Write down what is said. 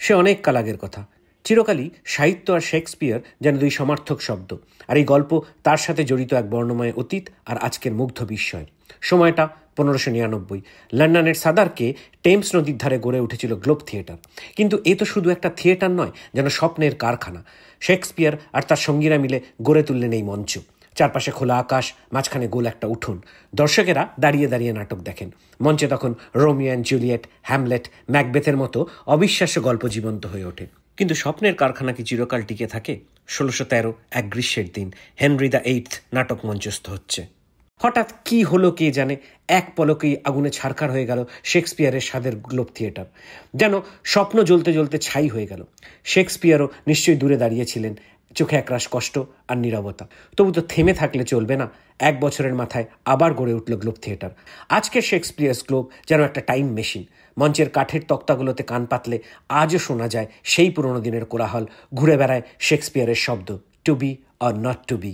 সে অনেক কাল আগের কথা। চিরকালই সাহিত্য আর শেক্সপিয়ার যেন দুই সমার্থক শব্দ, আর এই গল্প তার সাথে জড়িত এক বর্ণময় অতীত আর আজকের মুগ্ধ বিস্ময়। সময়টা 1599। লন্ডনের সাদারকে টেমস নদীর ধারে গড়ে উঠেছিল গ্লোব থিয়েটার। কিন্তু এ তো শুধু একটা থিয়েটার নয়, যেন স্বপ্নের কারখানা। শেক্সপিয়ার আর তার সঙ্গীরা মিলে গড়ে তুললেন এই মঞ্চ। চারপাশে খোলা আকাশ, মাঝখানে গোল একটা উঠোন। দর্শকেরা দাঁড়িয়ে দাঁড়িয়ে নাটক দেখেন। মঞ্চে তখন রোমিও অ্যান্ড জুলিয়েট, হ্যামলেট, ম্যাকবেথের মতো অবিশ্বাস্য গল্প জীবন্ত হয়ে ওঠে। কিন্তু স্বপ্নের কারখানা কি চিরকাল টিকে থাকে? 1613 এক গ্রীষ্মের দিন হেনরি দ্য এইথ নাটক মঞ্চস্থ হচ্ছে। হঠাৎ কি হলো কে জানে, এক পলকেই আগুনে ছারখার হয়ে গেল শেক্সপিয়ারের স্বাদের গ্লোব থিয়েটার। যেন স্বপ্ন জ্বলতে জ্বলতে ছাই হয়ে গেল। শেক্সপিয়ারও নিশ্চয়ই দূরে দাঁড়িয়েছিলেন, চোখে একরাশ কষ্ট আর নীরবতা। তবু তো থেমে থাকলে চলবে না। 1 বছরের মাথায় আবার গড়ে উঠল গ্লোব থিয়েটার। আজকের শেক্সপিয়ার্স গ্লোব যেন একটা টাইম মেশিন। মঞ্চের কাঠের তক্তাগুলোতে কান পাতলে আজও শোনা যায় সেই পুরনো দিনের কোলাহল। ঘুরে বেড়ায় শেক্সপিয়ারের শব্দ, to be or not to B.